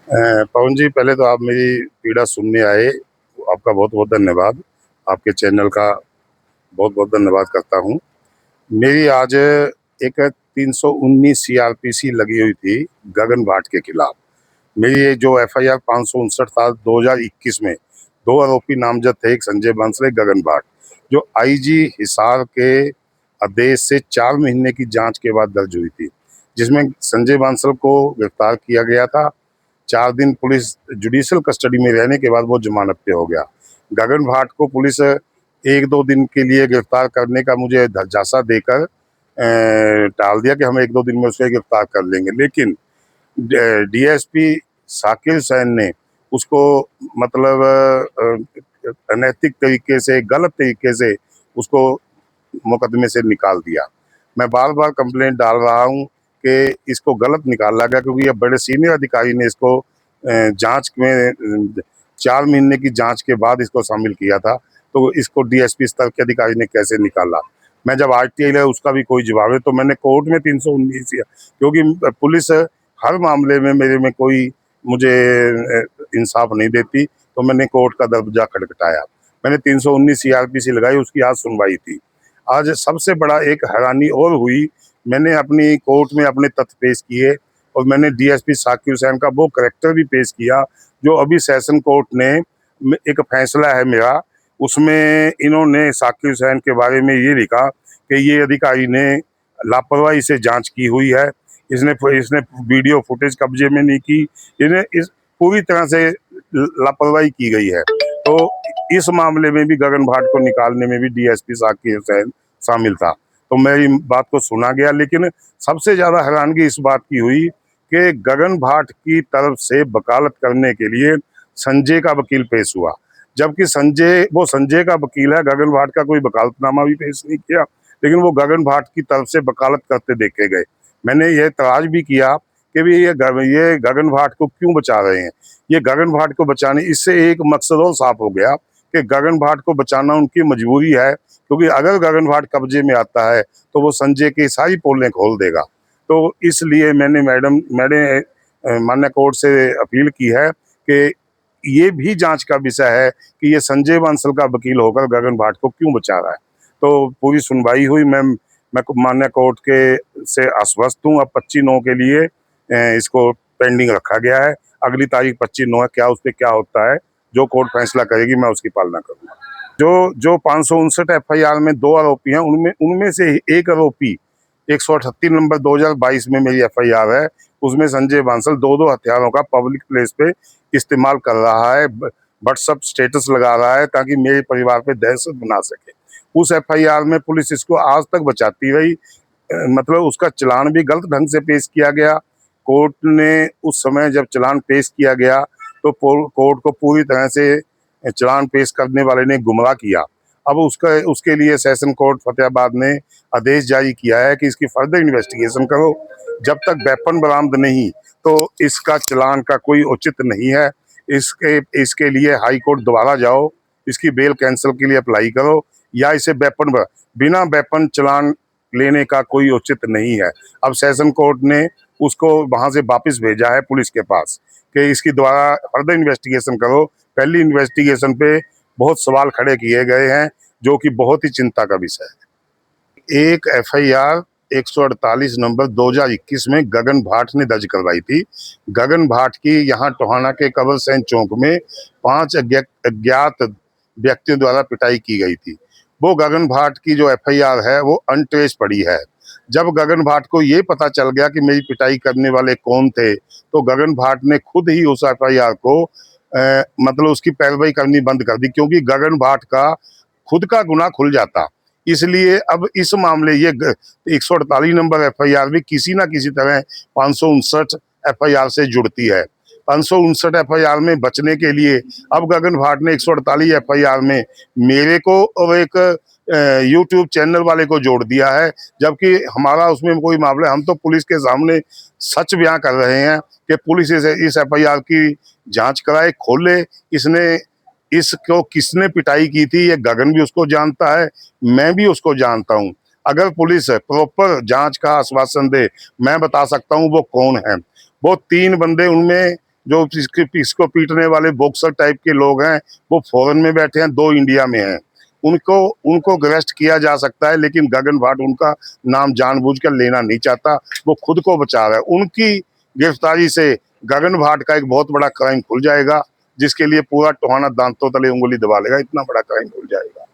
पवन जी, पहले तो आप मेरी पीड़ा सुनने आए, आपका बहुत बहुत धन्यवाद। आपके चैनल का बहुत बहुत धन्यवाद करता हूँ। मेरी आज एक 319 सीआरपीसी लगी हुई थी गगन भाट के खिलाफ। मेरी ये जो एफआईआर 559 था 2021 में, दो आरोपी नामजद थे, एक संजय बांसल, एक गगन भाट, जो आईजी हिसार के आदेश से 4 महीने की जांच के बाद दर्ज हुई थी, जिसमें संजय बांसल को गिरफ्तार किया गया था। 4 दिन पुलिस जुडिशियल कस्टडी में रहने के बाद वो जमानत पे हो गया। गगन भाट को पुलिस 1-2 दिन के लिए गिरफ्तार करने का मुझे झांसा देकर टाल दिया कि हम 1-2 दिन में उसे गिरफ्तार कर लेंगे, लेकिन डीएसपी शाकिर हुसैन ने उसको मतलब अनैतिक तरीके से, गलत तरीके से उसको मुकदमे से निकाल दिया। मैं बार बार कंप्लेंट डाल रहा हूँ कि इसको गलत निकाला गया, क्योंकि ये बड़े सीनियर अधिकारी ने इसको जांच में 4 महीने की जांच के बाद इसको शामिल किया था, तो इसको डीएसपी स्तर के अधिकारी ने कैसे निकाला। मैं जब आरटीआई लिया, उसका भी कोई जवाब है, तो मैंने कोर्ट में 319 किया, क्योंकि पुलिस हर मामले में मेरे में कोई मुझे इंसाफ नहीं देती, तो मैंने कोर्ट का दरवाजा खटखटाया। मैंने 319 सीआरपीसी लगाई, उसकी आज सुनवाई थी। आज सबसे बड़ा एक हैरानी और हुई, मैंने अपनी कोर्ट में अपने तथ्य पेश किए और मैंने डीएसपी शाकिर हुसैन का वो करैक्टर भी पेश किया जो अभी सेशन कोर्ट ने एक फैसला है मेरा, उसमें इन्होंने शाकिर हुसैन के बारे में ये लिखा कि ये अधिकारी ने लापरवाही से जांच की हुई है, इसने इसने वीडियो फुटेज कब्जे में नहीं की, इन्हें इस पूरी तरह से लापरवाही की गई है। तो इस मामले में भी गगन भाट को निकालने में भी डीएसपी शाकिर हुसैन शामिल था, तो मेरी बात को सुना गया। लेकिन सबसे ज्यादा हैरानगी इस बात की हुई कि गगन भाट की तरफ से वकालत करने के लिए संजय का वकील पेश हुआ, जबकि संजय का वकील है, गगन भाट का कोई वकालतनामा भी पेश नहीं किया, लेकिन वो गगन भाट की तरफ से वकालत करते देखे गए। मैंने यह तराज भी किया कि भी ये गगन भाट को क्यों बचा रहे हैं। ये गगन भाट को बचाने, इससे एक मकसद और साफ हो गया कि गगन भाट को बचाना उनकी मजबूरी है, क्योंकि अगर गगन भाट कब्जे में आता है तो वो संजय की सारी पोलें खोल देगा। तो इसलिए मैंने माननीय कोर्ट से अपील की है कि ये भी जांच का विषय है कि ये संजय बांसल का वकील होकर गगन भाट को क्यों बचा रहा है। तो पूरी सुनवाई हुई। मैं माननीय कोर्ट के से आश्वस्त हूँ। अब 25/9 के लिए इसको पेंडिंग रखा गया है। अगली तारीख 25/9 है, क्या उस पर क्या होता है, जो कोर्ट फैसला करेगी मैं उसकी पालना करूंगा। जो 559 एफआईआर में 2 आरोपी हैं, उनमें उनमें से एक आरोपी 138 नंबर 2022 में मेरी एफआईआर है, उसमें संजय बांसल दो हथियारों का पब्लिक प्लेस पे इस्तेमाल कर रहा है, व्हाट्सएप स्टेटस लगा रहा है ताकि मेरे परिवार पे दहशत बना सके। उस एफआईआर में पुलिस इसको आज तक बचाती रही, मतलब उसका चालान भी गलत ढंग से पेश किया गया। कोर्ट ने उस समय जब चालान पेश किया गया तो कोर्ट को पूरी तरह से चालान पेश करने वाले ने गुमराह किया। अब उसके लिए सेशन कोर्ट फतेहाबाद ने आदेश जारी किया है कि इसकी फर्दर इन्वेस्टिगेशन करो। जब तक वेपन बरामद नहीं तो इसका चालान का कोई औचित्य नहीं है। इसके लिए हाई कोर्ट दोबारा जाओ, इसकी बेल कैंसिल के लिए अप्लाई करो, या इसे बिना वेपन चालान लेने का कोई औचित्य नहीं है। अब सेशन कोर्ट ने उसको वहां से वापस भेजा है पुलिस के पास कि इसकी द्वारा फर्दर इन्वेस्टिगेशन करो। पहली इन्वेस्टिगेशन पे बहुत सवाल खड़े किए गए हैं, जो कि बहुत ही चिंता का विषय है। एक एफआईआर 148 नंबर 2021 में गगन भाट ने दर्ज करवाई थी। गगन भाट की यहाँ टोहाना के कबर सैन चौक में 5 अज्ञात व्यक्तियों द्वारा पिटाई की गई थी। वो गगन भाट की जो एफआईआर है वो अनट्रेस पड़ी है। जब गगन भाट को ये पता चल गया कि मेरी पिटाई करने वाले कौन थे, तो गगन भाट ने खुद ही उस एफआईआर को मतलब उसकी पैरवी करनी बंद कर दी, क्योंकि गगन भाट का खुद का गुनाह खुल जाता। इसलिए अब इस मामले ये 148 नंबर एफआईआर भी किसी ना किसी तरह 559 एफआईआर से जुड़ती है। 559 एफआईआर में बचने के लिए अब गगन भाट ने 148 एफआईआर में मेरे को और एक यूट्यूब चैनल वाले को जोड़ दिया है, जबकि हमारा उसमें कोई मामला, हम तो पुलिस के सामने सच बयां कर रहे हैं कि पुलिस इस एफआईआर की जांच कराए, खोले। इसको किसने पिटाई की थी ये गगन भी उसको जानता है, मैं भी उसको जानता हूँ। अगर पुलिस प्रॉपर जांच का आश्वासन दे, मैं बता सकता हूँ वो कौन है। वो 3 बंदे, उनमें जो इसको पीटने वाले बॉक्सर टाइप के लोग हैं वो फॉरेन में बैठे हैं, 2 इंडिया में हैं। उनको उनको अरेस्ट किया जा सकता है, लेकिन गगन भाट उनका नाम जानबूझकर लेना नहीं चाहता, वो खुद को बचा रहा है। उनकी गिरफ्तारी से गगन भाट का एक बहुत बड़ा क्राइम खुल जाएगा, जिसके लिए पूरा टोहाना दांतों तले उंगली दबा लेगा, इतना बड़ा क्राइम खुल जाएगा।